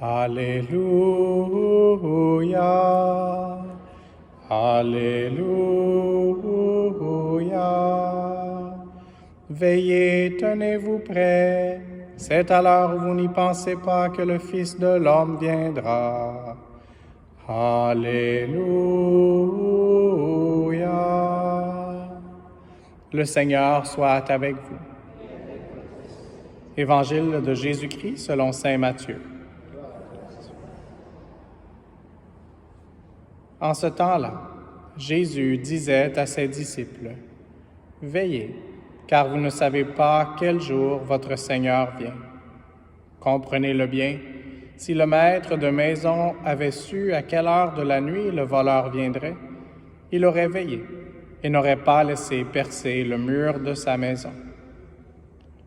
Alléluia, Alléluia. Veillez, tenez-vous prêts, c'est à l'heure où vous n'y pensez pas que le Fils de l'homme viendra. Alléluia. Le Seigneur soit avec vous. Évangile de Jésus-Christ selon saint Matthieu. En ce temps-là, Jésus disait à ses disciples, « Veillez, car vous ne savez pas quel jour votre Seigneur vient. Comprenez-le bien, si le maître de maison avait su à quelle heure de la nuit le voleur viendrait, il aurait veillé et n'aurait pas laissé percer le mur de sa maison.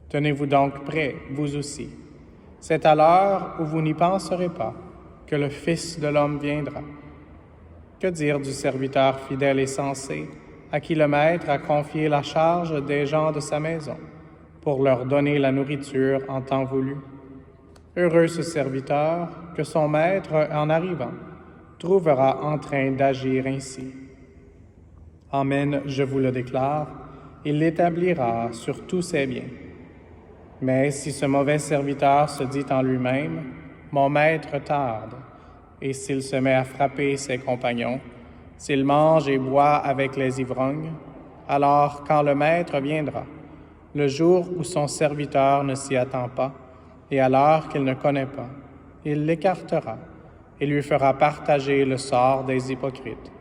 Tenez-vous donc prêts, vous aussi. C'est à l'heure où vous n'y penserez pas que le Fils de l'homme viendra. Que dire du serviteur fidèle et sensé, à qui le Maître a confié la charge des gens de sa maison, pour leur donner la nourriture en temps voulu? Heureux ce serviteur que son Maître, en arrivant, trouvera en train d'agir ainsi. Amen, je vous le déclare, il l'établira sur tous ses biens. Mais si ce mauvais serviteur se dit en lui-même, « Mon Maître tarde », et s'il se met à frapper ses compagnons, s'il mange et boit avec les ivrognes, alors quand le Maître viendra, le jour où son serviteur ne s'y attend pas, et à l'heure qu'il ne connaît pas, il l'écartera et lui fera partager le sort des hypocrites.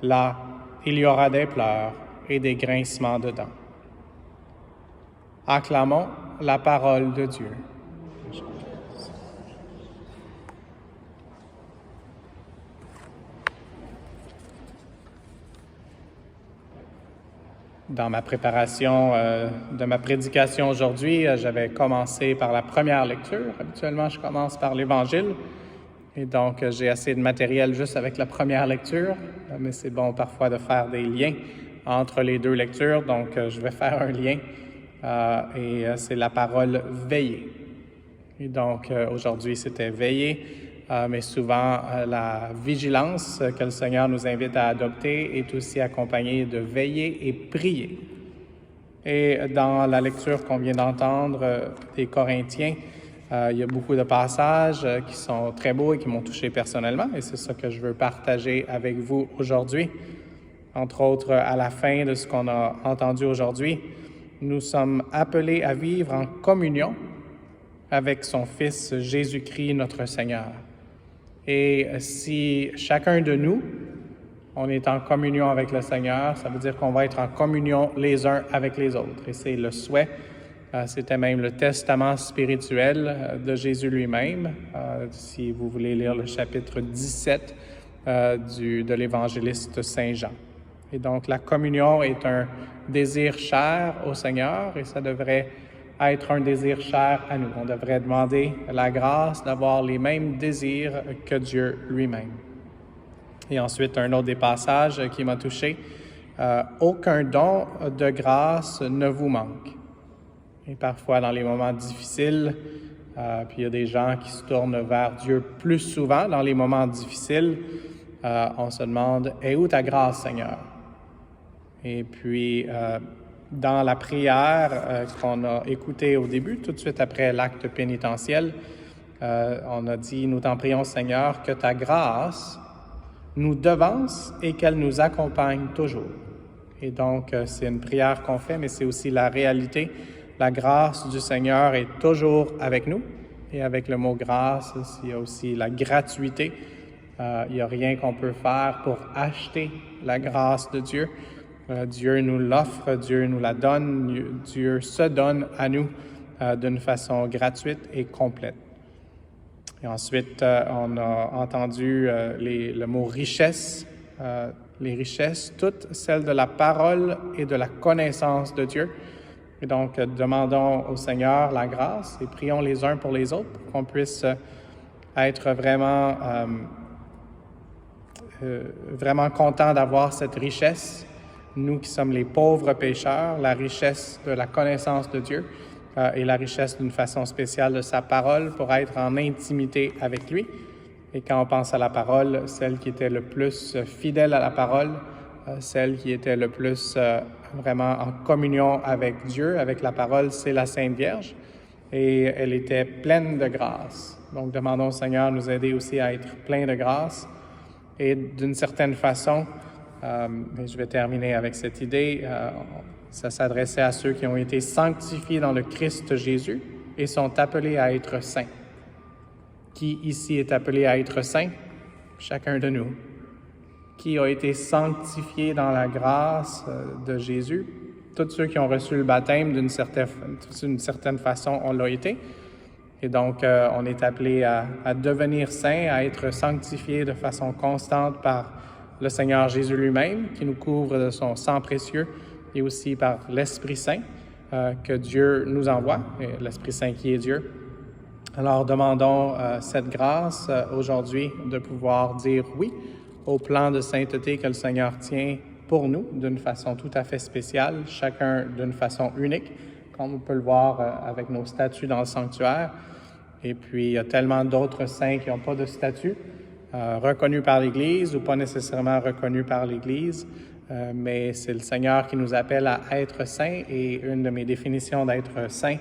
Là, il y aura des pleurs et des grincements de dents. Acclamons la parole de Dieu. Dans ma préparation de ma prédication aujourd'hui, j'avais commencé par la première lecture. Habituellement, je commence par l'Évangile. Et donc, j'ai assez de matériel juste avec la première lecture, mais c'est bon parfois de faire des liens entre les deux lectures. Donc, je vais faire un lien et c'est la parole « veiller ». Et donc, aujourd'hui, c'était « veiller ». Mais souvent, la vigilance que le Seigneur nous invite à adopter est aussi accompagnée de veiller et prier. Et dans la lecture qu'on vient d'entendre des Corinthiens, il y a beaucoup de passages qui sont très beaux et qui m'ont touché personnellement, et c'est ça que je veux partager avec vous aujourd'hui. Entre autres, à la fin de ce qu'on a entendu aujourd'hui, nous sommes appelés à vivre en communion avec son Fils Jésus-Christ, notre Seigneur. Et si chacun de nous, on est en communion avec le Seigneur, ça veut dire qu'on va être en communion les uns avec les autres. Et c'est le souhait, c'était même le testament spirituel de Jésus lui-même. Si vous voulez lire le chapitre 17 de l'évangéliste Saint Jean. Et donc la communion est un désir cher au Seigneur et ça devrait être un désir cher à nous. On devrait demander la grâce d'avoir les mêmes désirs que Dieu lui-même. Et ensuite, un autre des passages qui m'a touché, aucun don de grâce ne vous manque. Et parfois, dans les moments difficiles, puis il y a des gens qui se tournent vers Dieu plus souvent dans les moments difficiles, on se demande « Et où ta grâce, Seigneur? » Et puis, dans la prière qu'on a écoutée au début, tout de suite après l'acte pénitentiel, on a dit « Nous t'en prions, Seigneur, que ta grâce nous devance et qu'elle nous accompagne toujours. » Et donc, c'est une prière qu'on fait, mais c'est aussi la réalité. La grâce du Seigneur est toujours avec nous. Et avec le mot « grâce », il y a aussi la gratuité. Il n'y a rien qu'on peut faire pour acheter la grâce de Dieu. Dieu nous l'offre, Dieu nous la donne, Dieu se donne à nous d'une façon gratuite et complète. Et ensuite, on a entendu le mot « richesse », les richesses, toutes celles de la parole et de la connaissance de Dieu. Et donc, demandons au Seigneur la grâce et prions les uns pour les autres pour qu'on puisse être vraiment contents d'avoir cette richesse. Nous qui sommes les pauvres pécheurs, la richesse de la connaissance de Dieu, et la richesse d'une façon spéciale de sa parole pour être en intimité avec lui. Et quand on pense à la parole, celle qui était le plus fidèle à la parole, celle qui était le plus vraiment en communion avec Dieu, avec la parole, c'est la Sainte Vierge. Et elle était pleine de grâce. Donc, demandons au Seigneur de nous aider aussi à être plein de grâce. Et d'une certaine façon, et je vais terminer avec cette idée, ça s'adressait à ceux qui ont été sanctifiés dans le Christ Jésus et sont appelés à être saints. Qui ici est appelé à être saint? Chacun de nous. Qui a été sanctifié dans la grâce de Jésus? Tous ceux qui ont reçu le baptême d'une certaine façon, on l'a été. Et donc, on est appelé à devenir saints, à être sanctifiés de façon constante par le Seigneur Jésus lui-même, qui nous couvre de son sang précieux, et aussi par l'Esprit Saint que Dieu nous envoie, et l'Esprit Saint qui est Dieu. Alors, demandons cette grâce aujourd'hui de pouvoir dire oui au plan de sainteté que le Seigneur tient pour nous d'une façon tout à fait spéciale, chacun d'une façon unique, comme on peut le voir avec nos statuts dans le sanctuaire. Et puis, il y a tellement d'autres saints qui n'ont pas de statut, reconnus par l'Église ou pas nécessairement reconnus par l'Église, mais c'est le Seigneur qui nous appelle à être saints. Et une de mes définitions d'être saint,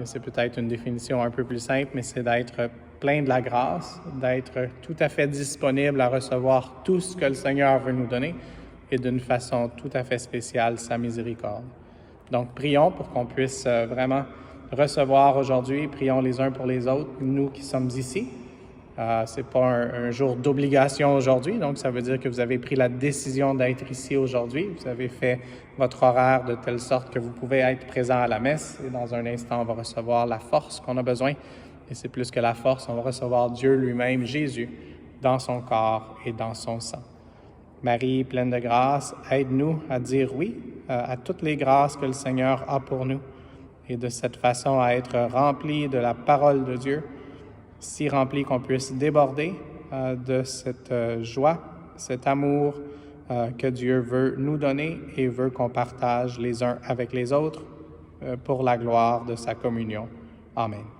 c'est peut-être une définition un peu plus simple, mais c'est d'être plein de la grâce, d'être tout à fait disponible à recevoir tout ce que le Seigneur veut nous donner et d'une façon tout à fait spéciale sa miséricorde. Donc, prions pour qu'on puisse vraiment recevoir aujourd'hui, prions les uns pour les autres, nous qui sommes ici. C'est pas un jour d'obligation aujourd'hui, donc ça veut dire que vous avez pris la décision d'être ici aujourd'hui. Vous avez fait votre horaire de telle sorte que vous pouvez être présent à la messe et dans un instant, on va recevoir la force qu'on a besoin. Et c'est plus que la force, on va recevoir Dieu lui-même, Jésus, dans son corps et dans son sang. Marie, pleine de grâce, aide-nous à dire oui à toutes les grâces que le Seigneur a pour nous et de cette façon à être remplis de la parole de Dieu, si remplis qu'on puisse déborder de cette joie, cet amour que Dieu veut nous donner et veut qu'on partage les uns avec les autres pour la gloire de sa communion. Amen.